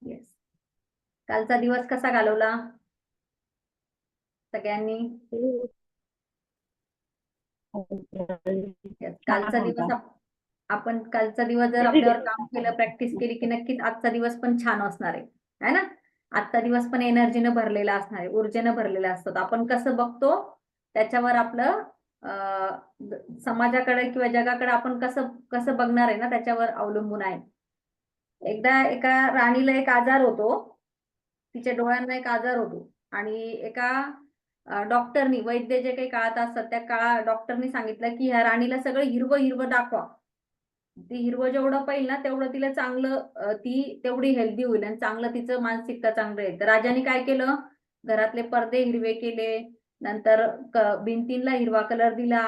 Yes. कालचा दिवस कसा घालवला सगळ्यांनी? Yes. छान कालचा होता. दिवस आपण कालचा दिवस जर आपल्यावर काम केलं, प्रॅक्टिस केली की नक्कीच आजचा दिवस पण छान असणार आहे, है ना? आजचा दिवस पण एनर्जीनं भरलेला असणार आहे, ऊर्जेनं भरलेला असतो. आपण कसं बघतो त्याच्यावर आपलं समाजाकडे किंवा जगाकडे आपण कसं कसं बघणार आहे ना, त्याच्यावर अवलंबून आहे. एकदा एका राणीला एक आजार होतो, तिच्या डोळ्यांना एक आजार होतो आणि एका डॉक्टरनी, वैद्य जे काही काळात असतात त्या डॉक्टरनी सांगितलं की ह्या राणीला सगळं हिरवं हिरवं दाखवा. ती हिरवं जेवढं पाहिजे ना तेवढं तिला चांगलं, ती तेवढी हेल्दी होईल आणि चांगलं तिचं मानसिकता चांगलं आहे. तर राजाने काय केलं, घरातले पडदे हिरवे केले, नंतर भिंतींना हिरवा कलर दिला,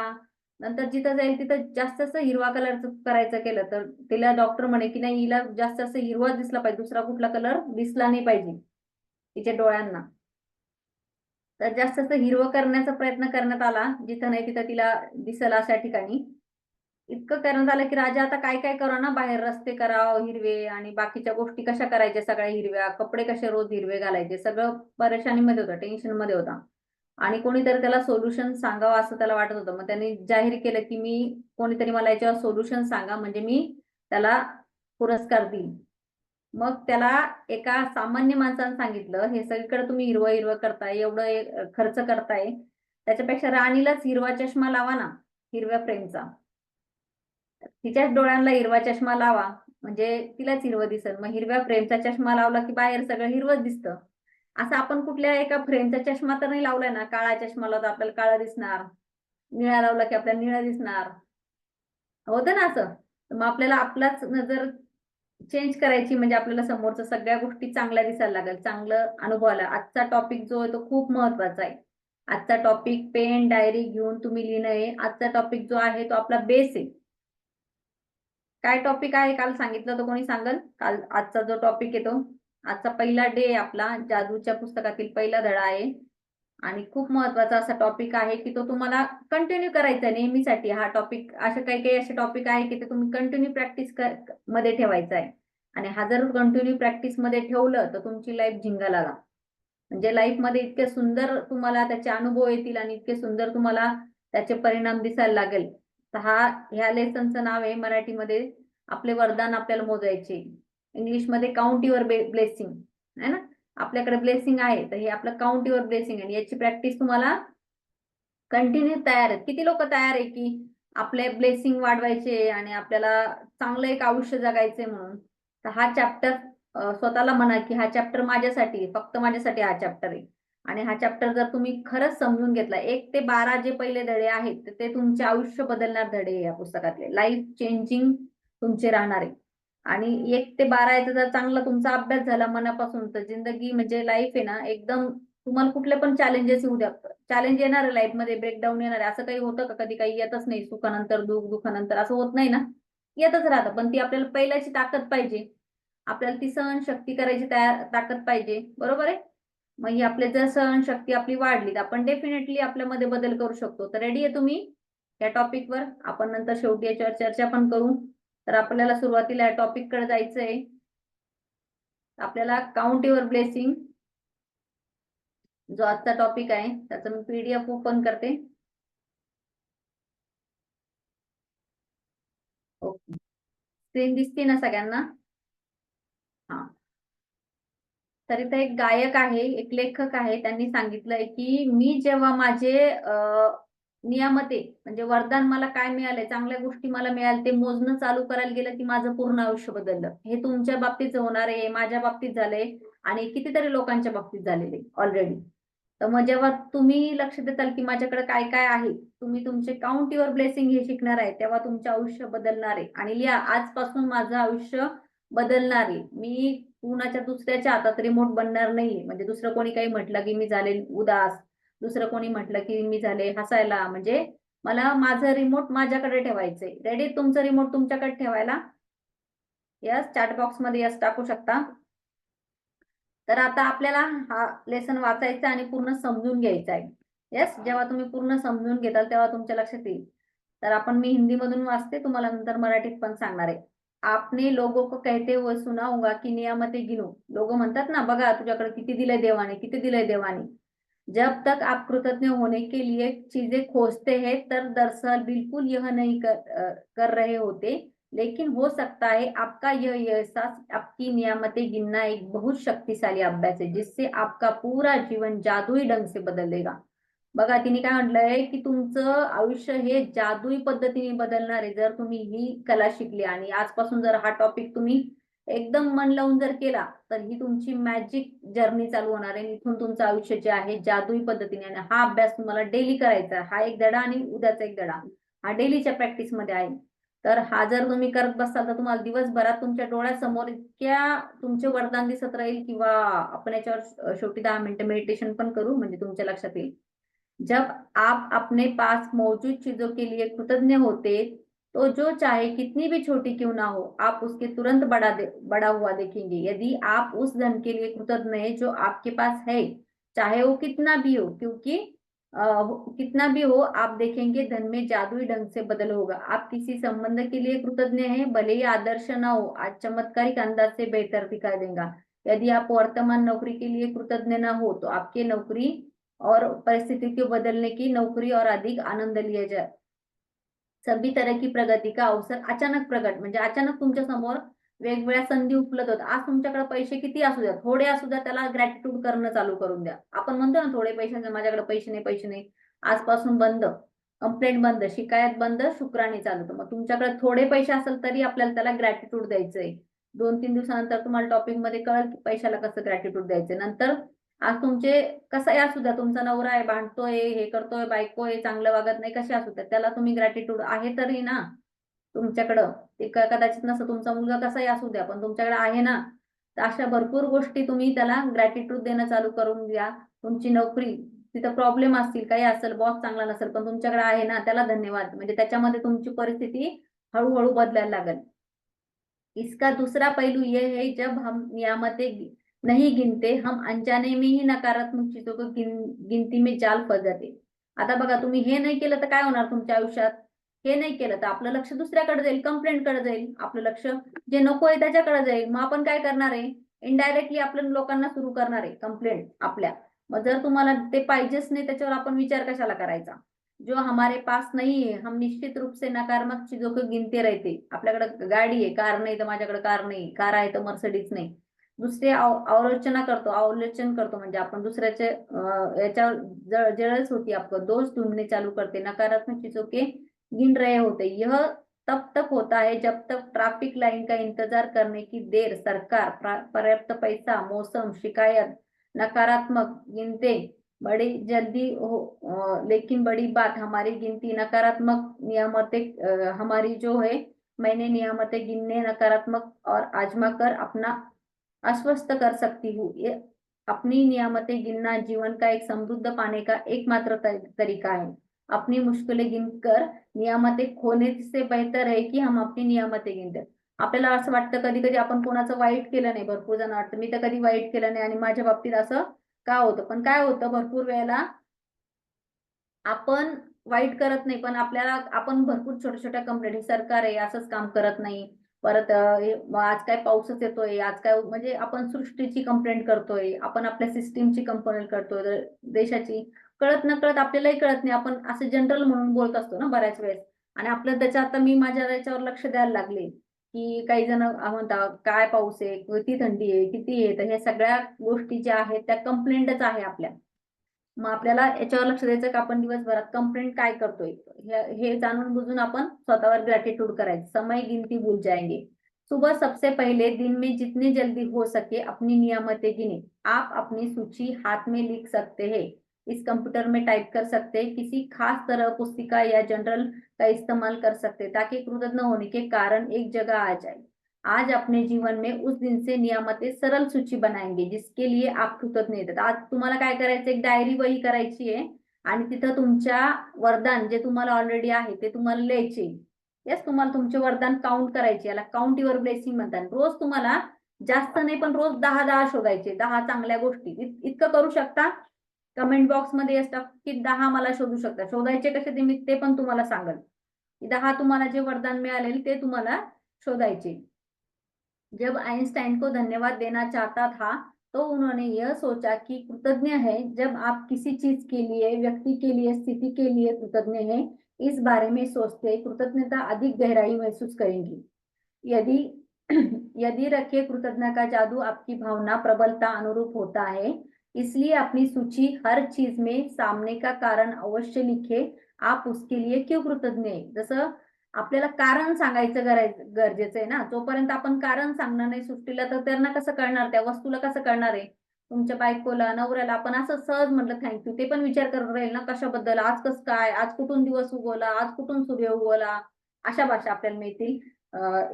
नंतर जिथं जाईल तिथं जास्त असं हिरवा कलर करायचं केलं. तर तिला डॉक्टर म्हणे की नाही, हिला जास्त असं हिरवा दिसला पाहिजे, दुसरा कुठला कलर दिसला नाही पाहिजे तिच्या डोळ्यांना. तर जास्त असं हिरवं करण्याचा प्रयत्न करण्यात आला, जिथं नाही तिथं तिला दिसल अशा ठिकाणी. इतकं करण्यात आलं की राजा आता काय काय करा ना, बाहेर रस्ते करावं हिरवे आणि बाकीच्या गोष्टी कशा करायच्या सगळ्या हिरव्या, कपडे कसे रोज हिरवे घालायचे, सगळं परेशानीमध्ये होतं, टेन्शन मध्ये होता. आणि कोणीतरी त्याला सोल्युशन सांगावं असं त्याला वाटत होतं. मग त्यांनी जाहीर केलं की मी, कोणीतरी मला याच्यावर सोल्युशन सांगा म्हणजे मी त्याला पुरस्कार देईन. मग त्याला एका सामान्य माणसाने सांगितलं, हे सगळीकडे तुम्ही हिरवं हिरवं करताय, एवढं खर्च करताय, त्याच्यापेक्षा राणीलाच हिरवा चष्मा लावा ना, हिरव्या फ्रेमचा. तिच्याच डोळ्यांना हिरवा चष्मा लावा म्हणजे तिलाच हिरवं दिसेल. मग हिरव्या फ्रेमचा चष्मा लावला की बाहेर सगळं हिरवं दिसतं. असं आपण कुठल्या एका फ्रेमचा चष्मा तर नाही लावलाय ना, काळा चष्मा लावता आपल्याला काळा दिसणार, निळा लावला की आपल्याला निळा दिसणार, होतं ना असं. मग आपल्याला आपलाच नजर चेंज करायची म्हणजे आपल्याला समोरच्या सगळ्या गोष्टी चांगल्या दिसायला लागेल, चांगलं अनुभव आला. आजचा टॉपिक जो आहे तो खूप महत्वाचा आहे. आजचा टॉपिक पेन डायरी घेऊन तुम्ही लिहिणं आहे. आजचा टॉपिक जो आहे तो आपला बेस आहे. काय टॉपिक आहे काल सांगितलं तर कोणी सांगल? काल आजचा जो टॉपिक आहे तो, आजचा पहिला डे आहे आपला, जादूच्या पुस्तकातील पहिला धडा आहे आणि खूप महत्वाचा असा टॉपिक आहे की तो तुम्हाला कंटिन्यू करायचा आहे नेहमीसाठी. हा टॉपिक, असे काही काही असे टॉपिक आहे की ते तुम्ही कंटिन्यू प्रॅक्टिस मध्ये ठेवायचा आहे. आणि हा जर कंटिन्यू प्रॅक्टिस मध्ये ठेवलं तर तुमची लाईफ झिंगाला लागा. म्हणजे लाईफ मध्ये इतके सुंदर तुम्हाला त्याचे अनुभव येतील आणि इतके सुंदर तुम्हाला त्याचे परिणाम दिसायला लागेल. तर ह्या लेसनचं नाव आहे मराठीमध्ये आपले वरदान आपल्याला मोजायचे, इंग्लिशमध्ये काउंट युअर ब्लेसिंग, है ना? आपल्याकडे ब्लेसिंग आहे तर हे आपलं काउंट युअर ब्लेसिंग आहे. याची प्रॅक्टिस तुम्हाला कंटिन्यू तयार आहेत. किती लोक तयार आहे की आपले ब्लेसिंग वाढवायचे आणि आपल्याला चांगलं एक आयुष्य जगायचंय म्हणून? तर हा चॅप्टर स्वतःला म्हणा की हा चॅप्टर माझ्यासाठी, फक्त माझ्यासाठी हा चॅप्टर आहे. आणि हा चॅप्टर जर तुम्ही खरंच समजून घेतला, 1 ते 12 जे पहिले धडे आहेत ते तुमचे आयुष्य बदलणार धडे या पुस्तकातले, लाईफ चेंजिंग तुमचे राहणार आहे. आणि 1 ते 12 याचा जर चांगला तुमचा अभ्यास झाला मनापासून तर जिंदगी म्हणजे लाईफ आहे ना एकदम, तुम्हाला कुठले पण चॅलेंजेस येऊ द्या, चॅलेंज येणार आहे लाईफ मध्ये, ब्रेकडाऊन येणार आहे, असं काही होतं का कधी? काही येतच नाही. सुखानंतर दुःख, दुःखानंतर असं होत नाही ना, येतच राहतं. पण ती आपल्याला पहिल्याची ताकद पाहिजे, आपल्याला ती सहनशक्ती करायची ताकद पाहिजे, बरोबर आहे? मग ही आपली जर सहनशक्ती आपली वाढली तर आपण डेफिनेटली आपल्यामध्ये बदल करू शकतो. तर रेडी आहे तुम्ही या टॉपिकवर? आपण नंतर शेवटी याच्यावर चर्चा पण करू. तर आपल्याला सुरुवातीला या टॉपिक कडे जायचंय. आपल्याला काउंट युअर ब्लेसिंग जो आजचा टॉपिक आहे त्याचा मी पीडीएफ ओपन करते. ओके, स्क्रीन दिसते ना सगळ्यांना? हा. तर इथे एक गायक आहे, एक लेखक आहे, त्यांनी सांगितलंय की मी जेव्हा माझे नियामते म्हणजे वरदान मला काय मिळाले, चांगल्या गोष्टी मला मिळाल्या, ते मोजणं चालू करायला गेलं की माझं पूर्ण आयुष्य बदललं. हे तुमच्या बाबतीत होणार आहे, माझ्या बाबतीत झालंय आणि कितीतरी लोकांच्या बाबतीत झालेले ऑलरेडी. तर मग जेव्हा तुम्ही लक्ष देताल की माझ्याकडे काय काय आहे, तुम्ही तुमचे काउंट युअर ब्लेसिंग हे शिकणार आहे, तेव्हा तुमचे आयुष्य बदलणार आहे. आणि लिहा, आजपासून माझं आयुष्य बदलणार आहे. मी कुणाच्या दुसऱ्याच्या हातात रिमोट बनणार नाहीये. म्हणजे दुसरं कोणी काही म्हटलं की मी झाले उदास, दुसरं कोणी म्हटलं की मी झाले हसायला, म्हणजे मला माझं रिमोट माझ्याकडे ठेवायचंय. रेडी तुमचं रिमोट तुमच्याकडे ठेवायला? यस, चॅट बॉक्स मध्ये यस टाकू शकता. तर आता आपल्याला हा लेसन वाचायचा आणि पूर्ण समजून घ्यायचा आहे. यस, जेव्हा तुम्ही पूर्ण समजून घेताल तेव्हा तुमच्या लक्षात येईल. तर मी हिंदी मधून वाचते, तुम्हाला नंतर मराठीत पण सांगणार आहे. आपने लोगों को कहते हुए सुना होगा की नियामतें गिनो. लोक म्हणतात ना, बघा तुझ्याकडे किती दिलंय देवाने, किती दिलंय देवाने. जब तक आप कृतज्ञ होने के लिए चीजें खोजते हैं तर दरअसल बिल्कुल यह नहीं कर रहे होते. लेकिन हो सकता है आपका यह एहसास आपकी नियामतें गिनना एक बहुत शक्तिशाली अभ्यास है जिससे आपका पूरा जीवन जादुई ढंग से बदल देगा. बघा तिने काय म्हटलंय की तुमचं आयुष्य हे जादुई पद्धतीने बदलणार आहे जर तुम्ही ही कला शिकली आणि आजपासून जर हा टॉपिक तुम्ही एकदम मन लावून जर केला तर ही तुमची मॅजिक जर्नी चालू होणार आहे. इथून तुमचं आयुष्य जे आहे जादुई पद्धतीने, आणि हा अभ्यास तुम्हाला डेली करायचा आहे. हा एक धडा आणि उद्याचा एक धडा हा डेलीच्या प्रॅक्टिस मध्ये आहे. तर हा जर तुम्ही करत बसाल तर तुम्हाला दिवसभरात तुमच्या डोळ्यासमोर इतक्या तुमचे वरदान दिसत राहील. किंवा आपण याच्यावर शेवटी 10 मिनिटं मेडिटेशन पण करू, म्हणजे तुमच्या लक्षात येईल. जब आप अपने पास मौजूद चीजों के लिए कृतज्ञ होते तो जो चाहे कितनी भी छोटी क्यों ना हो आप उसके तुरंत बड़ा हुआ देखेंगे. यदि आप उस धन के लिए कृतज्ञ है जो आपके पास है, चाहे वो कितना भी हो, क्योंकि कितना भी हो, आप देखेंगे धन में जादुई ढंग से बदल होगा. आप किसी संबंध के लिए कृतज्ञ हैं, भले ही आदर्श ना हो, आज चमत्कारिक अंदाज से बेहतर दिखाई देगा. यदि आप वर्तमान नौकरी के लिए कृतज्ञ ना हो तो आपकी नौकरी और परिस्थिति को बदलने की नौकरी और अधिक आनंद लिया जाए. सभी तरह की प्रगती का अवसर अचानक प्रगट, म्हणजे अचानक तुमच्या समोर वेगवेगळ्या संधी उपलब्ध होतात. आज तुमच्याकडे पैसे किती असू द्या, थोडे असू द्या, त्याला ग्रॅटिट्यूड करणं चालू करून द्या. आपण म्हणतो ना थोडे पैसे, माझ्याकडे पैसे नाही, पैसे नाही. आजपासून बंद, कंप्लेंट बंद, शिकायत बंद, शुक्राने चालू. तर मग तुमच्याकडे थोडे पैसे असेल तरी आपल्याला त्याला ग्रॅटिट्यूड द्यायचंय. 2-3 दिवसानंतर तुम्हाला टॉपिक मध्ये कळेल की पैशाला कसं ग्रॅटिट्यूड द्यायचं. नंतर आज तुमचे कसंही असू द्या, तुमचा नवरा आहे, भांडतोय, हे करतोय, बायको आहे, चांगलं वागत नाही, कशी असू द्या, त्याला तुम्ही ग्रॅटिट्यूड आहे तरी ना तुमच्याकडं. ते कदाचित नसतं, तुमचा मुलगा कसाही असू द्या पण तुमच्याकडे आहे ना. तर अशा भरपूर गोष्टी तुम्ही त्याला ग्रॅटिट्यूड देणं चालू करून द्या. तुमची नोकरी, तिथं प्रॉब्लेम असतील, काही असेल, बॉस चांगला नसेल, पण तुमच्याकडे आहे ना, त्याला धन्यवाद. म्हणजे त्याच्यामध्ये तुमची परिस्थिती हळूहळू बदलायला लागेल. इसका दूसरा पहलू यह है जब हम नियामतें नहीं गिनते हम अनजाने में ही नकारात्मक चीजों को गिनती में जाल फस जाते. आता बघा तुम्ही हे नाही केलं तर काय होणार तुमच्या आयुष्यात. हे नाही केलं तर आपलं लक्ष दुसऱ्याकडे जाईल, कंप्लेंटकडे जाईल. आपलं लक्ष जे नको आहे त्याच्याकडे जाईल. मग आपण काय करणार आहे, इनडायरेक्टली आपल्या लोकांना सुरू करणार आहे कंप्लेंट आपल्या. मग जर तुम्हाला ते पाहिजेच नाही त्याच्यावर आपण विचार कशाला करायचा. जो हमारे पास नहीं है हम निश्चित रूप से नकारात्मक चीजों को गिनते रहते. आपल्याकडे गाडी आहे, कार नाही तर माझ्याकडे कार नाही, कार आहे तर मर्सिडीज नाही. दुसरे आलोचना करतो, अवलोकन करतो, म्हणजे आपण दुसऱ्याचे याच्यावर जळस होती, आपको दोष ढूंढने चालू करते, नकारात्मक चीजों के गिन रहे होते. यह तब तक होता है जब तक ट्रैफिक लाइन का इंतजार करने की देर, सरकार, पर्याप्त पैसा, मौसम, शिकायत, नकारात्मक गिनते बड़ी जल्दी हो. लेकिन बड़ी बात हमारी गिनती नकारात्मक नियामतें हमारी जो है, मैंने नियामतें गिनने नकारात्मक और आजमा कर अपना आश्वस्त कर सकती हूँ. ये अपनी नियामतें गिनना जीवन का एक समृद्ध पाने का एकमात्र तरीका है. अपनी मुश्किलें गिनकर नियामतें खोने से बेहतर है की हम अपनी नियामतें गिनते. आपल्याला असं वाटतं कधी कधी आपण कोणाचं वाईट केलं नाही. भरपूर जण वाटतं मी तर कधी वाईट केलं नाही आणि माझ्या बाबतीत असं का होतं. पण काय होतं भरपूर वेळेला आपण वाईट करत नाही, पण आपल्याला आपण भरपूर छोट्या-छोट्या कंप्लेंट, सरकार आहे असंच काम करत नाही. परत आज काय पाऊसच येतोय, आज काय, म्हणजे आपण सृष्टीची कंप्लेंट करतोय, आपण आपल्या सिस्टीमची कंप्लेंट करतोय, देशाची. कळत नकळत आपल्यालाही कळत नाही, आपण असं जनरल म्हणून बोलत असतो ना बऱ्याच वेळेस. आणि आपलं त्याच्या आता मी माझ्या याच्यावर लक्ष द्यायला लागले, की काही जण म्हणतात काय पाऊस आहे, किती थंडी आहे, किती आहे. तर ह्या सगळ्या गोष्टी ज्या आहेत त्या कंप्लेंटच आहे आपल्या. मग आपल्याला याच्यावर लक्ष द्यायचं की आपण दिवसभरात कंप्लेंट काय करतोय, हे जाणून बुजून आपण स्वतःवर ग्रॅटिट्यूड करायचं. समय गिनती भूल जाएंगे. सुबह सबसे पहले दिन में जितने जल्दी हो सके अपनी नियामतें गिने. आप अपनी सूची हाथ में लिख सकते हैं, इस कंप्यूटर में टाइप कर सकते हैं, किसी खास तरह पुस्तिका या जनरल का इस्तेमाल कर सकते हैं ताकि कृतज्ञ होने के कारण एक जगह आ जाए. आज अपने जीवन में उस दिन से नियामतें सरल सूची बनाएंगे जिसके लिए आप कृतज्ञ आहेत. आज तुम्हाला काय करायचं, एक डायरी वही करायची आहे आणि तिथं तुमच्या वरदान जे तुम्हाला ऑलरेडी आहे ते तुम्हाला लिहायचे. येस, तुम्हाला तुमचे वरदान काउंट करायचे. याला काउंट युअर ब्लेसिंग म्हणतात. रोज तुम्हाला जास्त नाही पण रोज 10 शोधायचे, 10 चांगल्या गोष्टी. इतकं करू शकता. कमेंट बॉक्स मध्ये असतात की 10 मला शोधू शकता. शोधायचे कसे ते मी ते पण तुम्हाला सांगेल. 10 तुम्हाला जे वरदान मिळालेले ते तुम्हाला शोधायचे. जब आइंस्टाइन को धन्यवाद देना चाहता था तो उन्होंने यह सोचा कि कृतज्ञ है जब आप किसी चीज के लिए, व्यक्ति के लिए, स्थिति के लिए कृतज्ञ हैं, इस बारे में सोचते कृतज्ञता अधिक गहराई महसूस करेंगी। यदि यदि रखे कृतज्ञता का जादू आपकी भावना प्रबलता अनुरूप होता है, इसलिए अपनी सूची हर चीज में सामने का कारण अवश्य लिखे। आप उसके लिए क्यों कृतज्ञ आहे, जसं आपल्याला कारण सांगायचं गरजेचं आहे ना। जोपर्यंत आपण कारण सांगणार नाही सृष्टीला तर त्यांना कसं कळणार, त्या वस्तूला कसं कळणार आहे? तुमच्या बायकोला, नवऱ्याला आपण असं सहज म्हटलं थँक्यू, ते पण विचार करत राहील ना कशाबद्दल, आज कसं काय, आज कुठून दिवस उगवला, आज कुठून सूर्य उगवला, अशा भाषा आपल्याला मिळतील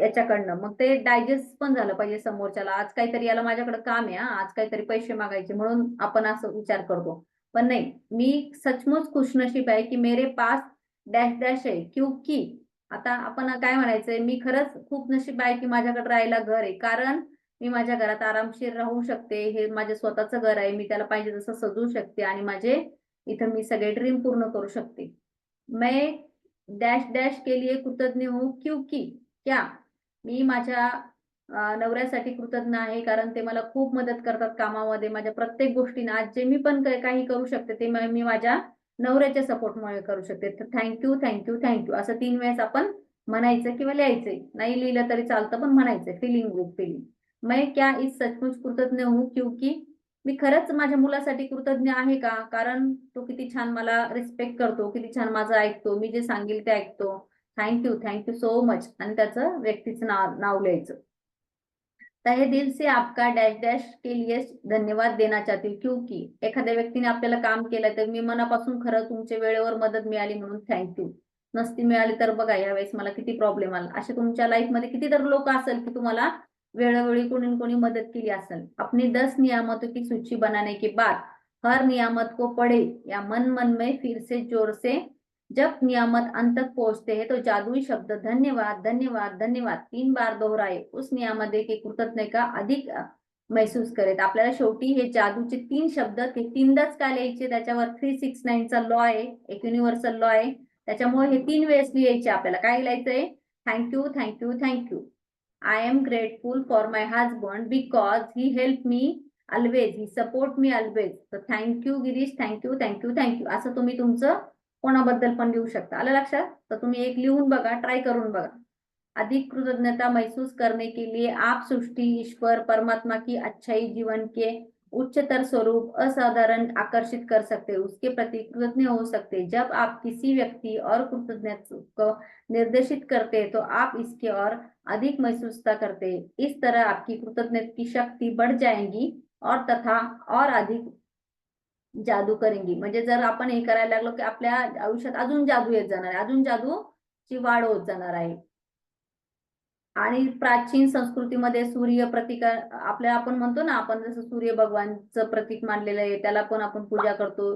याच्याकडनं। मग ते डायजेस्ट पण झालं पाहिजे समोरच्याला, आज काहीतरी याला माझ्याकडे काम आहे, आज काहीतरी पैसे मागायचे म्हणून आपण असं विचार करतो। पण नाही, मी सचमुच खुशनसीब आहे की मेरे पास डॅश डॅश आहे, क्योंकि आता आपण काय म्हणायचंय, मी खरंच खूप नशीब आहे की माझ्याकडे राहायला घर आहे, कारण मी माझ्या घरात आरामशीर राहू शकते, हे माझे स्वतःचं घर आहे, मी त्याला पाहिजे तसं सजवू शकते आणि माझे इथं मी सगळे ड्रीम पूर्ण करू शकते। मैं डॅश डॅश के लिए कृतज्ञ हूँ क्योंकि क्या, मी माझ्या नवऱ्यासाठी कृतज्ञ आहे कारण ते मला खूप मदत करतात कामामध्ये, माझ्या प्रत्येक गोष्टींना। आज जे मी पण काही करू शकते ते मी माझ्या नवऱ्याच्या सपोर्टमुळे करू शकते। तर थँक्यू थँक्यू थँक्यू असं 3 वेळेस आपण म्हणायचं किंवा लिहायचंय, नाही लिहिलं तरी चालतं पण म्हणायचंय, फिलिंग विथ फिलिंग। मैं क्या इस सचमुच कृतज्ञ हूँ क्योंकि, मी खरंच माझ्या मुलासाठी कृतज्ञ आहे का, कारण तो किती छान मला रिस्पेक्ट करतो, किती छान माझं ऐकतो, मी जे सांगेल ते ऐकतो। थँक्यू थँक्यू सो मच आणि त्याचं व्यक्तीचं नाव नाव लिहायचं। तहे दिल से आपका डॅश डॅश के लिए धन्यवाद देना चाहती हूँ क्योंकि, एखाद्या व्यक्तीने आपल्याला काम केलं तर मी मनापासून खरं तुमचे वेळेवर मदत मिळाली म्हणून थँक्यू, नसती मिळाली तर बघा यावेळेस मला किती प्रॉब्लेम आला। असे तुमच्या लाईफ मध्ये कितीतरी लोक असेल की तुम्हाला वेळोवेळी कोणी कोणी मदत केली असेल। अपनी 10 नियामतों की सूची बनाने के बाद हर नियामत को पढ़े या मन मन में फिर से जोर से, जब नियामत अंत तक पहुंचते हैं तो जादुई शब्द धन्यवाद धन्यवाद धन्यवाद 3 बार दोहराए, उस नियामध्ये की कृतज्ञ का अधिक महसूस करेत। आपल्याला शेवटी हे जादूचे 3 शब्द ते तीनदाच का लिहायचे, त्याच्यावर 369 चा लॉ आहे, एक युनिव्हर्सल लॉ आहे, त्याच्यामुळे हे 3 वेळेस लिहायचे। आपल्याला काय लिहायचंय, thank you thank you thank you, I am grateful for my husband because he help me always, he support me always. तर thank you Girish, thank you thank you thank you असं तुम्ही तुमचं कोणाबद्दल पण लिहू शकता। आलं लक्षात? तर तुम्ही एक लिहून बघा, ट्राय करून बघा। अधिक कृतज्ञता महसूस करने के लिए आप सृष्टि, ईश्वर, परमात्मा की अच्छाई, जीवन के उच्चतर स्वरूप असाधारण आकर्षित कर सकते, उसके प्रति कृतज्ञ हो सकते। जब आप किसी व्यक्ति और कृतज्ञता को निर्देशित करते हैं तो आप इसके और अधिक महसूसता करते हैं। इस तरह आपकी कृतज्ञता की शक्ति बढ़ जाएगी और तथा और अधिक जादू करेंगी। म्हणजे जर आपण हे करायला लागलो की आपल्या आयुष्यात अजून जादू येत जाणार आहे, अजून जादूची वाढ होत जाणार आहे। आणि प्राचीन संस्कृतीमध्ये सूर्य प्रतिकार आपल्या आपण म्हणतो ना, आपण जसं सूर्य भगवानचं प्रतीक मानलेलं आहे, त्याला पण आपण पूजा करतो।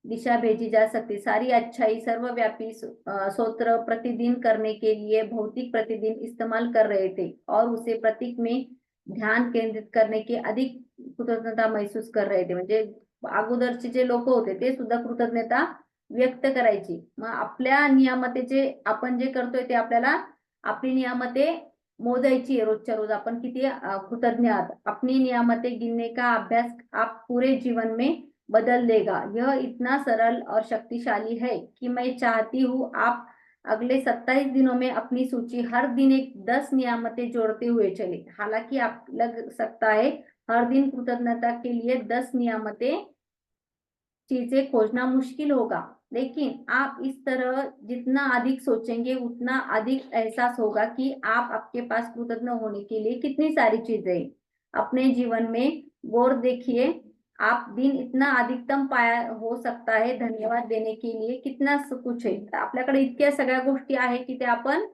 दिशा भेजी जा सकती, सारी अच्छाई सर्वव्यापी स्तोत्र प्रतिदिन करने के लिए भौतिक प्रतिदिन इस्तेमाल कर रहे थे और उसे प्रतीक में ध्यान केंद्रित करने के अधिक कृतज्ञता महसूस कर रहे थे। म्हणजे अगोदरचे जे लोक होते ते सुद्धा कृतज्ञता व्यक्त करायची। मग आपल्या नियामतेचे आपण जे करतोय ते आपल्याला आपली नियामते मोजायची है रोजच्या रोज, आपण किती कृतज्ञ आहात। अपनी नियामतें गिनने का अभ्यास आप पूरे जीवन में बदल देगा। यह इतना सरल और शक्तिशाली है कि मैं चाहती हूँ आप अगले 27 दिनों में अपनी सूची हर दिन एक 10 नियामतें जोड़ते हुए चले। हालांकि आप लग सकता है हर दिन कृतज्ञता के लिए 10 नियामतें चीजें खोजना मुश्किल होगा, लेकिन आप इस तरह जितना अधिक सोचेंगे उतना अधिक एहसास होगा कि आप आपके पास कृतज्ञ होने के लिए कितनी सारी चीजें अपने जीवन में। गौर देखिए, आप दिन इतना अधिकतम पाया हो सकता है धन्यवाद देने के लिए, कितना कुछ आहे आपल्याकडे, इतक्या सगळ्या गोष्टी आहे की ते आपण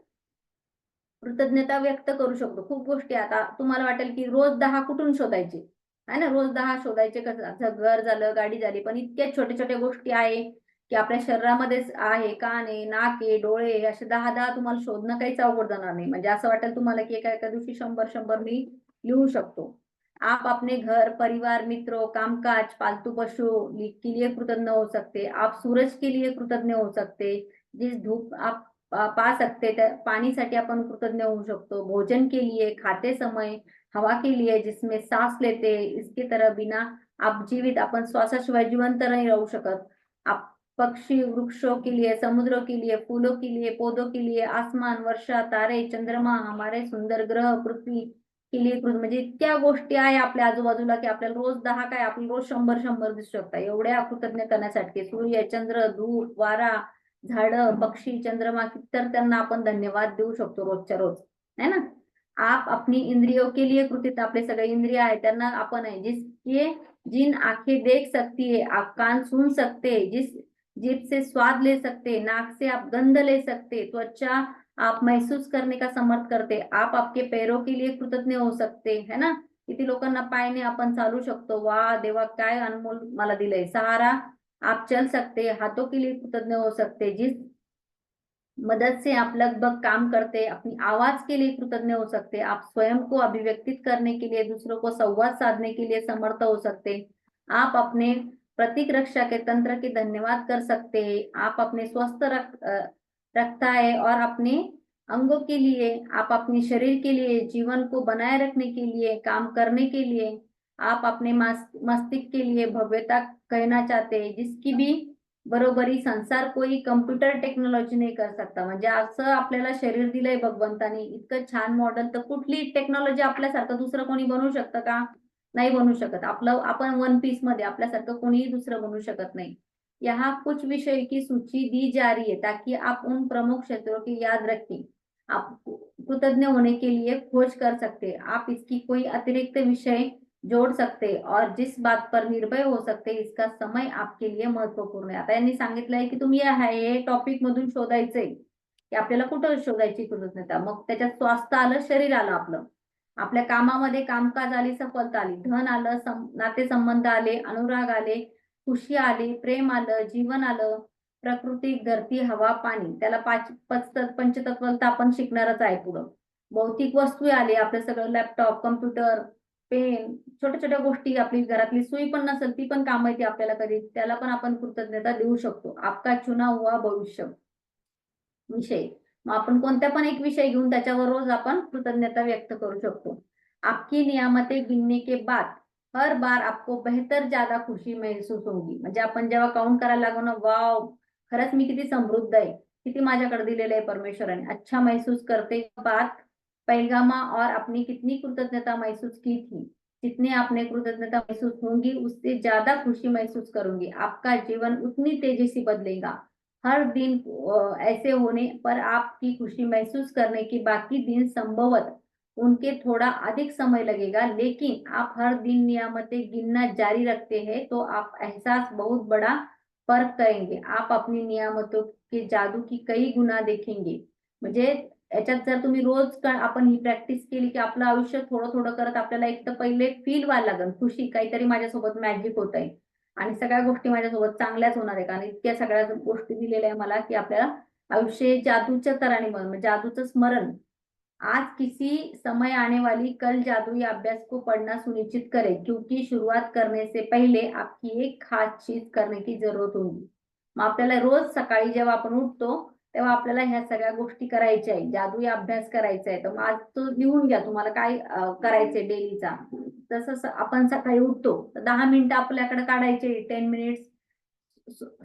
कृतज्ञता व्यक्त करू शकतो। खूप गोष्टी, आता तुम्हाला वाटेल की रोज 10 कुठून शोधायचे, आहे ना, रोज 10 शोधायचे कसं, घर झालं, गाडी झाली, पण इतक्या छोट्या छोट्या गोष्टी आहे की आपल्या शरीरामध्येच आहे, कान आहे, नाक आहे, डोळे आहे, असे 10 तुम्हाला शोधणं काहीच अवघड जाणार नाही। म्हणजे असं वाटेल तुम्हाला की एका एका दिवशी 100 मी लिहू शकतो। आप अपने घर, परिवार, मित्रों, कामकाज, पालतू पशु के लिए कृतज्ञ हो सकते। आप सूरज के लिए कृतज्ञ हो सकते, जिस धूप आप पा सकते, त्या पानीसाठी आपण कृतज्ञ होऊ शकतो. भोजन के लिए, खाते समय, हवा के लिए जिसमें सांस लेते, इसके तरह बिना आप जीवित, आपण श्वासाशिवाय जिवंत नाही राहू शकत. आप पक्षी, वृक्षों के लिए, समुद्रों के लिए, फूलों के लिए, पौधों के लिए, आसमान, वर्षा, तारे, चंद्रमा, हमारे सुंदर ग्रह, पृथ्वी के लिए म्हणजे इतक्या गोष्टी आहे आपल्या आजूबाजूला की आपल्याला रोज 10 काय, आपल्याला रोज 100 दिसू शकतात. एवढ्या कृतज्ञ करण्यासाठी सूर्य, चंद्र, धूप, वारा, झाडं, पक्षी, चंद्रमा, तर त्यांना आपण धन्यवाद देऊ शकतो रोजच्या रोज, है ना. आप अपनी इंद्रियों के लिए कृतज्ञ, आपले सगळे इंद्रिय आहेत त्यांना आपण आहे, जिसके जिन आंखें देख सकती है, आप कान सुन सकते, जिस जीभ से स्वाद ले सकते, नाक से आप गंध ले सकते, त्वचा आप महसूस करने का समर्थ करते, आप आपके पैरों के लिए कृतज्ञ हो सकते, है ना. किती लोकांना पायने आपण चालू शकतो. वा देवा, काय अनमोल मला दिलंय. सहारा आप चल सकते, हाथों के लिए कृतज्ञ हो सकते, जिस मदद से आप लगभग काम करते, अपनी आवाज के लिए कृतज्ञ हो सकते, आप स्वयं को अभिव्यक्तित करने के लिए, दूसरों को संवाद साधने के लिए समर्थ हो सकते, आप अपने प्रतीक रक्षा के तंत्र की धन्यवाद कर सकते, आप अपने स्वस्थ रखता है और अपने अंगों के लिए, आप अपने शरीर के लिए, जीवन को बनाए रखने के लिए, काम करने के लिए, आप अपने मस्तिष्क के लिए भव्यता कहना चाहते हैं, जिसकी भी बरोबरी संसार कोई कम्प्युटर टेक्नॉलॉजी नाही कर सकता. म्हणजे असं आपल्याला शरीर दिलंय भगवंतानी, इतकं छान मॉडेल, तर कुठली टेक्नॉलॉजी आपल्यासारखं दुसरं कोणी बनवू शकतं का? नाही बनवू शकत. आपलं आपण वन पीस मध्ये, आपल्यासारखं कोणीही दुसरं बनवू शकत नाही. यहाँ कुछ विषय की सूची दी जा रही है ताकि आप उन प्रमुख क्षेत्रों की याद रखें. आप कृतज्ञ होने के लिए खोज कर सकते, आप इसकी कोई अतिरिक्त विषय जोड़ सकते और जिस बात पर निर्भय हो सकते, इसका समय आपके लिए महत्वपूर्ण आहे. आता यांनी सांगितलंय की तुम्ही हे टॉपिक मधून शोधायचंय की आपल्याला कुठं शोधायची कृतज्ञता. मग त्याच्यात स्वास्थ्य आलं, शरीर आलं आपलं, आपल्या कामामध्ये कामकाज आली, सफलता आली, धन आलं, नातेसंबंध आले, अनुराग आले, खुशी आली, प्रेम आलं, जीवन आलं, प्रकृती, धरती, हवा, पाणी, त्याला पंचतत्व तर आपण शिकणारच आहे पुढं. भौतिक वस्तू आले, आपलं सगळं लॅपटॉप, कम्प्युटर, पेन, छोट्या छोट्या गोष्टी, आपली घरातली सुई पण नसेल ती पण काम येते आपल्याला कधी, त्याला पण आपण कृतज्ञता देऊ शकतो. आपका चुना हुआ भविष्य विषय, मग आपण कोणत्या पण एक विषय घेऊन त्याच्यावर रोज आपण कृतज्ञता व्यक्त करू शकतो. आपकी नियामतें गिनने के बाद हर बार आपको बेहतर ज्यादा खुशी महसूस होगी. म्हणजे आपण जेव्हा काउंट करायला लागू ना, वाव, खरंच मी किती समृद्ध आहे, किती माझ्याकडे दिलेलं आहे परमेश्वराने, अच्छा महसूस करते बात पैगामा और अपनी कितनी कृतज्ञता महसूस की थी, जितनी आपने कृतज्ञता महसूस होंगी उससे ज्यादा खुशी महसूस करूंगी. आपका जीवन उतनी तेजी से बदलेगा. हर दिन ऐसे होने पर आपकी खुशी महसूस करने की बाकी दिन संभवत उनके थोड़ा अधिक समय लगेगा, लेकिन आप हर दिन नियामतें गिनना जारी रखते हैं तो आप एहसास बहुत बड़ा फर्क करेंगे. आप अपनी नियामतों के जादू की कई गुना देखेंगे. म्हणजे याच्यात जर तुम्ही रोज आपण ही प्रॅक्टिस केली की आपलं आयुष्य थोडं थोडं करत आपल्याला एक तर पहिले फील व्हायला लागेल, खुशी, काहीतरी माझ्यासोबत मॅजिक होत आहे आणि सगळ्या गोष्टी माझ्यासोबत चांगल्याच होणार आहे, कारण इतक्या सगळ्या गोष्टी दिलेल्या आहे मला की आपल्याला आयुष्य जादूच्या तराने म्हणजे जादूचं स्मरण. आज किसी समय आने वाली कल जादुई अभ्यास को पढ़ना सुनिश्चित करें, क्योंकि शुरुआत करने से पहले आपकी एक खास चीज करने की जरूरत होगी. मग आपल्याला रोज सकाळी जेव्हा आपण उठतो तेव्हा आपल्याला ह्या सगळ्या गोष्टी करायच्या आहे, जादुई अभ्यास करायचा आहे. तर मग आज तो लिहून घ्या तुम्हाला काय करायचंय डेलीचा. तसं आपण सकाळी उठतो तर 10 मिनिटं आपल्याकडे काढायचे, 10 मिनिट्स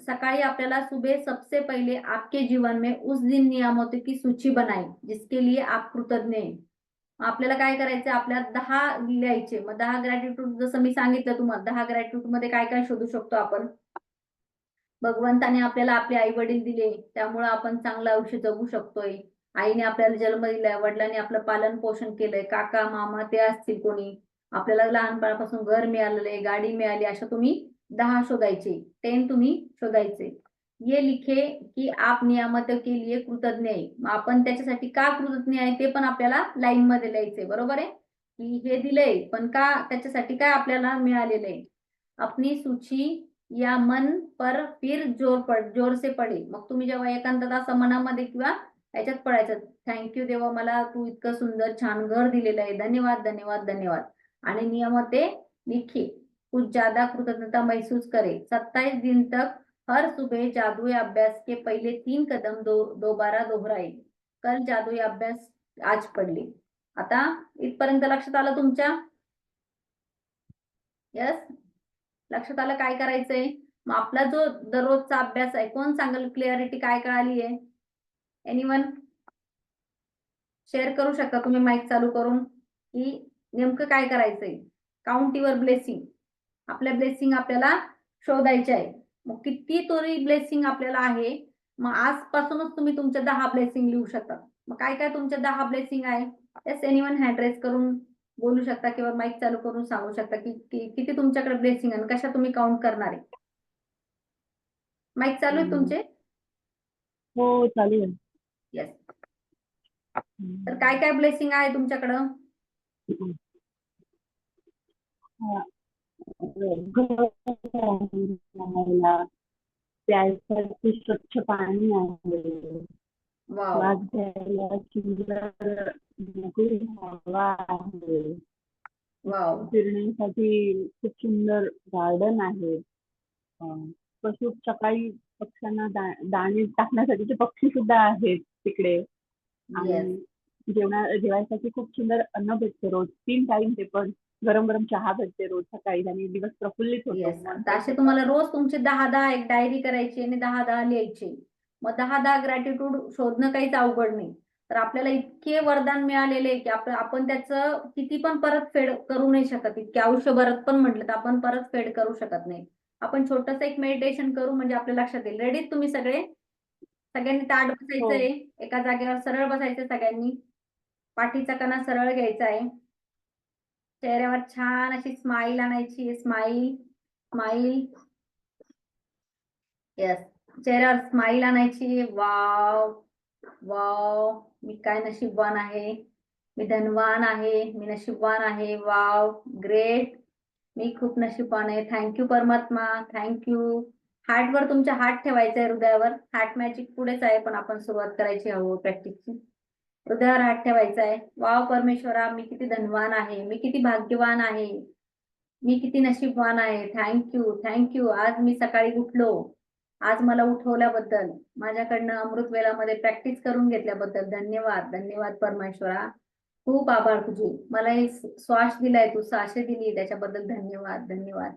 सकाळी आपल्याला सुबह सबसे पहले आपके जीवन में उस दिन नियामतों की सूची बनाई जिसके लिए आप कृतज्ञ आहे. आपल्याला काय करायचं, आपल्या 10 लिहायचे. मग 10 ग्रॅटिट्यूड, जसं मी सांगितलं तुम्हाला, 10 ग्रॅटिट्यूड मध्ये काय काय शोधू शकतो आपण. भगवंताने आपल्याला आपले आई वडील दिले, त्यामुळे आपण चांगलं आयुष्य जगू शकतोय. आईने आपल्याला जन्म दिलाय, वडिलांनी आपलं पालन पोषण केलंय, काका मामा ते असतील कोणी, आपल्याला लहानपणापासून घर मिळालेलं आहे, गाडी मिळाली, अशा तुम्ही 10 शोधायचे, 10 तुम्ही शोधायचे. ये लिखे की आप नियामतों के लिए कृतज्ञ आहे. मग आपण त्याच्यासाठी का कृतज्ञ आहे ते पण आपल्याला लाईन मध्ये लिहायचंय, बरोबर आहे, की हे दिलंय पण का, त्याच्यासाठी काय आपल्याला मिळालेलं आहे. अपनी सूची या मन पर फिर जोर से पडे. मग तुम्ही जेव्हा एकांतात असं मनामध्ये किंवा याच्यात पडायचं, थँक्यू देवा, मला तू इतकं सुंदर छान घर दिलेलं आहे, धन्यवाद धन्यवाद धन्यवाद. आणि नियमते लिखे, कुछ ज्यादा कृतज्ञता महसूस करे. 27 दिन तक हर सुबह जादुई अभ्यास के पहले 3 कदम दोबारा दोहराए. कल जादुई अभ्यास आज पडले. आता इथपर्यंत लक्षात आलं तुमच्या? यस. लक्षात आलं काय करायचंय? मग आपला जो दररोजचा अभ्यास आहे, कोण सांगेल क्लिअरिटी काय कळाली आहे? एनीवन शेअर करू शकता तुम्ही माईक चालू करून, की नेमकं काय करायचंय? Count your blessing. आपल्या ब्लेसिंग आपल्याला शोधायचे आहे. मग किती तरी ब्लेसिंग आपल्याला आहे. मग आजपासूनच तुम्ही तुमच्या 10 ब्लेसिंग लिहू शकता. मग काय काय तुमच्या 10 ब्लेसिंग आहे? येस, एनीवन हँड रेज करून बोलू शकता किंवा माईक चालू करून सांगू शकता की किती तुमच्याकडे ब्लेसिंग आहे, कशा तुम्ही काउंट करणार आहे. माईक चालू आहे तुमचे? हो चालू आहे. येस. तर काय काय ब्लेसिंग आहे तुमच्याकडं? प्यायसाठी स्वच्छ पाणी आहे. वाव. श्वास घ्यायला सुंदर मोकळी हवा आहे. वाव. फिरण्यासाठी खूप सुंदर गार्डन आहे. पशु सकाळी पक्ष्यांना दाणे टाकण्यासाठीचे पक्षी सुद्धा आहेत तिकडे. येस. आणि जेवायसाठी खूप सुंदर अन्न भेटते रोज. 3 टाइम ते पण गरम गरम चहा भेटते रोज सकाळी आणि दिवस प्रफुल्लित होतो. येस. असे तुम्हाला रोज तुमचे 10 एक डायरी करायची आणि 10 लिहायचे. मग 10 ग्रॅटिट्यूड शोधणं काहीच अवघड नाही. तर आपल्याला इतके वरदान मिळालेले की आपण त्याचं किती पण परतफेड करू नाही शकत. इतके आयुष्यभरात पण म्हटलं तर आपण परतफेड करू शकत नाही. आपण छोटंसं एक मेडिटेशन करू म्हणजे आपल्या लक्षात येईल. रेडीत तुम्ही सगळे? सगळ्यांनी ताठ बसायचंय. एका जागेवर सरळ बसायचं सगळ्यांनी. पाठीचा कणा सरळ घ्यायचा आहे. चेहऱ्यावर छान अशी स्माइल आणायची. Smile smile. येस. चेहऱ्यावर स्माइल आणायची. वाव वाव, मी काय नशीबवान आहे, मी धनवान आहे, मी नशीबवान आहे. वाव, ग्रेट, मी खूप नशीबवान आहे. थँक्यू परमात्मा, थँक्यू. हार्टवर तुमच्या हात ठेवायचा आहे, हृदयावर. हार्ट मॅजिक पुढेच आहे, पण आपण सुरुवात करायची हळूहळू प्रॅक्टिसची. हृदयावर हात ठेवायचा आहे. वाव परमेश्वरा, मी किती धनवान आहे, मी किती भाग्यवान आहे, मी किती नशीबवान आहे. Thank you thank you. आज मी सकाळी उठलो, आज मला उठवल्याबद्दल, माझ्याकडनं अमृत वेळामध्ये प्रॅक्टिस करून घेतल्याबद्दल धन्यवाद. धन्यवाद परमेश्वरा, खूप आभार तुझे. मला हे श्वास दिलाय तू, साशे दिली, त्याच्याबद्दल धन्यवाद. धन्यवाद.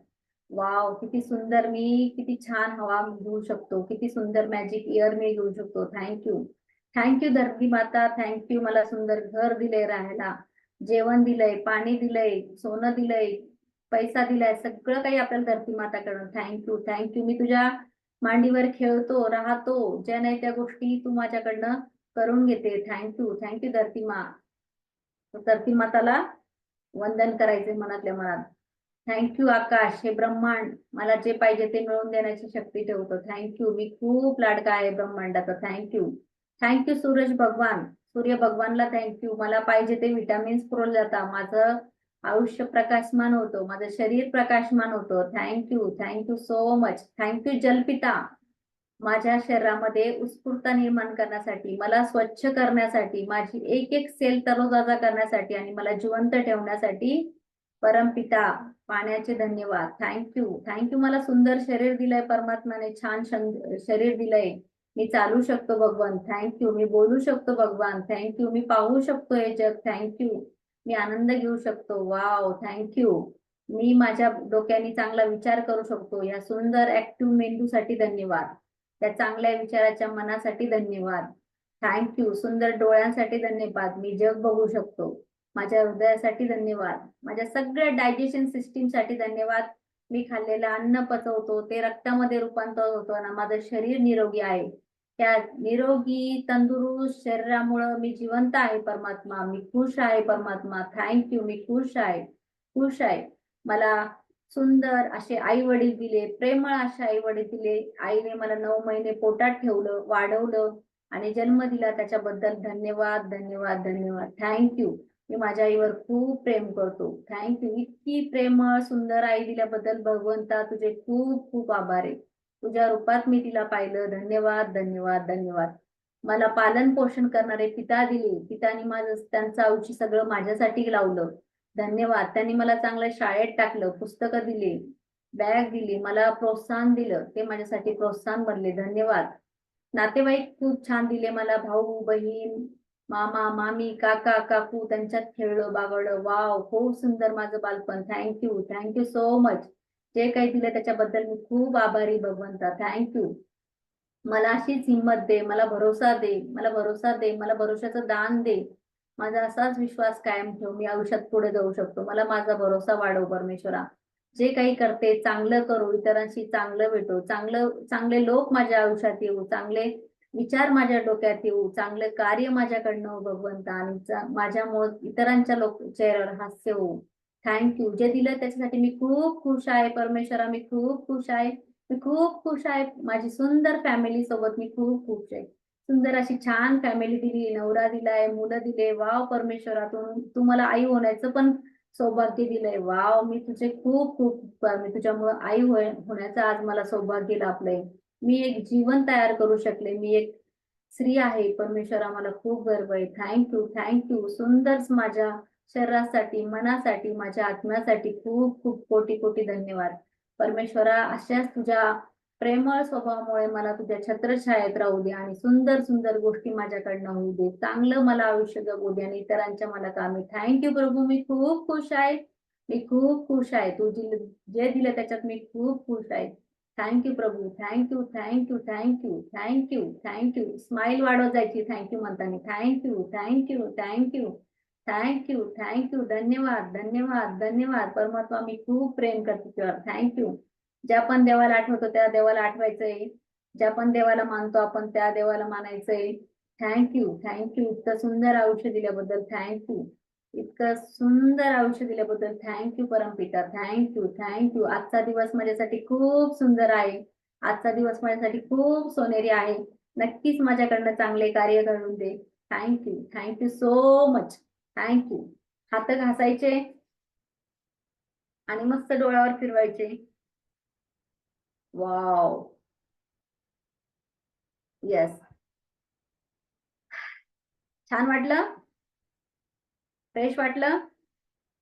वाव, किती सुंदर, मी किती छान हवा घेऊ शकतो, किती सुंदर मॅजिक एअर मी घेऊ शकतो. थँक्यू थँक्यू धरती माता, थँक्यू. मला सुंदर घर दिलंय राहायला, जेवण दिलंय, पाणी दिलंय, सोनं दिलंय, पैसा दिलाय, सगळं काही आपल्याला धरती माताकडून. Thank you thank you. मी तुझ्या मांडीवर खेळतो, राहतो, ज्या नाही त्या गोष्टी तू माझ्याकडनं करून घेते. थँक्यू थँक्यू धरती मा. धरती माताला वंदन करायचे मनातल्या मनात. थँक्यू आकाश, हे ब्रह्मांड मला जे पाहिजे ते मिळवून देण्याची शक्ती ठेवतो. थँक्यू, मी खूप लाडका आहे ब्रह्मांडाचा. थँक्यू थँक्यू सूरज भगवान, सूर्य भगवानला थँक्यू. मला पाहिजे ते विटामिन्स पुरवले जातात, माझं आयुष्य प्रकाशमान होतो, माझं शरीर प्रकाशमान होतं. Thank you thank you so much. Thank you जलपिता, माझ्या शरीरामध्ये उत्स्फूर्तता निर्माण करण्यासाठी, मला स्वच्छ करण्यासाठी, माझी एक एक सेल तरोताजा करण्यासाठी आणि मला जिवंत ठेवण्यासाठी. परमपिता पाण्याचे धन्यवाद. Thank you thank you. मला सुंदर शरीर दिलंय परमात्म्याने, छान शरीर दिलंय, मी चालू शकतो भगवान. थँक्यू. मी बोलू शकतो भगवान. थँक्यू. मी पाहू शकतो हे जग. थँक्यू. मी आनंद घेऊ शकतो. Wow, thank you. मी माझ्या डोक्याने चांगला विचार करू शकतो. या सुंदर ऍक्टिव्ह मेंदूसाठी धन्यवाद. त्या चांगल्या विचाराच्या मनासाठी धन्यवाद. थँक्यू. सुंदर डोळ्यांसाठी धन्यवाद, मी जग बघू शकतो. माझ्या हृदयासाठी धन्यवाद. माझ्या सगळ्या डायजेशन सिस्टीम साठी धन्यवाद. मी खाल्लेलं अन्न पचवतो, ते रक्तामध्ये रूपांतर होतं आणि माझं शरीर निरोगी आहे. त्या निरोगी तंदुरुस्त शरीरामुळं मी जिवंत आहे परमात्मा. मी खुश आहे परमात्मा. थँक्यू. मी खुश आहे, खुश आहे. मला सुंदर असे आई वडील दिले, प्रेमळ असे आई वडील दिले. आईने मला 9 महिने पोटात ठेवलं, वाढवलं आणि जन्म दिला, त्याच्याबद्दल धन्यवाद. धन्यवाद. धन्यवाद. थँक्यू. मी माझ्या आईवर खूप प्रेम करतो. थँक्यू. इतकी प्रेमळ सुंदर आई दिल्याबद्दल भगवंता तुझे खूप खूप आभार आहे. तुझ्या रूपात मी तिला पाहिलं. धन्यवाद. धन्यवाद. धन्यवाद. मला पालन पोषण करणारे पिता दिले, पितानी माझं त्यांचं आयुष्य सगळं माझ्यासाठी लावलं. धन्यवाद. त्यांनी मला चांगल्या शाळेत टाकलं, पुस्तकं दिली, बॅग दिली, मला प्रोत्साहन दिलं, ते माझ्यासाठी प्रोत्साहन बनले. धन्यवाद. नातेवाईक खूप छान दिले मला, भाऊ बहीण, मामा मामी, काका काकू, त्यांच्यात खेळलं बागडलं. वाव, खूप सुंदर माझं बालपण. Thank you, thank you so much. जे काही दिलं त्याच्याबद्दल मी खूप आभारी भगवंता. थँक्यू. मला अशीच हिंमत दे, मला भरोसा दे, मला भरोसा दे, मला भरोशाचं दान दे. माझा असाच विश्वास कायम ठेव, मी आयुष्यात पुढे जाऊ शकतो. मला माझा भरोसा वाढव परमेश्वरा. जे काही करते चांगलं करू, इतरांशी चांगलं भेटू, चांगले लोक माझ्या आयुष्यात येऊ, चांगले विचार माझ्या डोक्यात येऊ, चांगलं कार्य माझ्याकडनं हो भगवंता, आणि माझ्यामुळे इतरांच्या चेहऱ्यावर हास्य होऊ. थँक्यू. जे दिलं त्याच्यासाठी मी खूप खुश आहे परमेश्वरा, मी खूप खुश आहे. मी खूप खुश आहे. माझी सुंदर फॅमिली सोबत मी खूप खुश आहे. सुंदर अशी छान फॅमिली दिली, नवरा दिलाय, मुलं दिले. वाव परमेश्वरा, तू मला आई होण्याचं पण सौभाग्य दिलंय. वाव, मी तुझे खूप खूप मी तुझ्यामुळे आई होण्याचं आज मला सौभाग्य लाभलंय. मी एक जीवन तयार करू शकले, मी एक स्त्री आहे. परमेश्वरा, मला खूप गर्व आहे. Thank you, thank you. सुंदर माझ्या शरीरासाठी, मनासाठी, माझ्या आत्म्यासाठी खूप खूप कोटी कोटी धन्यवाद. परमेश्वरा, अशाच तुझ्या प्रेमळ स्वभावामुळे मला तुझ्या छत्रछायेत राहू दे, आणि सुंदर सुंदर गोष्टी माझ्याकडनं होऊ दे. चांगलं मला आयुष्य जगू दे, आणि इतरांच्या मला कामी. थँक्यू प्रभू, मी खूप खुश आहे. मी खूप खुश आहे. तू जे दिलं त्याच्यात मी खूप खुश आहे. थँक्यू प्रभू. Thank you, thank you, thank you, thank you, thank you. Smile वाढवत जायची थँक्यू म्हणताना. Thank you, thank you, thank you, thank you, thank you. धन्यवाद, धन्यवाद, धन्यवाद. परमात्मा, मी खूप प्रेम करते तुझ्यावर. थँक्यू. ज्या पण देवाला आठवतो त्या देवाला आठवायचंय. ज्या पण देवाला मानतो आपण त्या देवाला मानायचंय. Thank you, thank you. इतकं सुंदर आयुष्य दिल्याबद्दल थँक्यू. इतकं सुंदर आयुष्य दिल्याबद्दल थँक्यू परमपिता. Thank you, thank you. आजचा दिवस माझ्यासाठी खूप सुंदर आहे. आजचा दिवस माझ्यासाठी खूप सोनेरी आहे. नक्कीच माझ्याकडनं चांगले कार्य घडून दे. Thank you, thank you so much. Thank you. हात घासायचे आणि मस्त डोळ्यावर फिरवायचे. वाव. येस. छान वाटलं? फ्रेश वाटलं?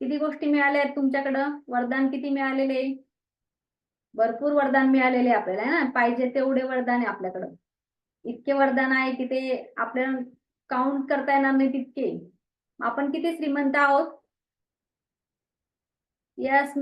किती गोष्टी मिळाल्या आहेत तुमच्याकडं? वरदान किती मिळालेले? भरपूर वरदान मिळालेले आपल्याला, आहे ना? पाहिजे तेवढे वरदान आहे आपल्याकडं. इतके वरदान आहे की ते आपल्याला काउंट करता येणार नाही तितके. आपण किती श्रीमंत आहोत? Yes, no?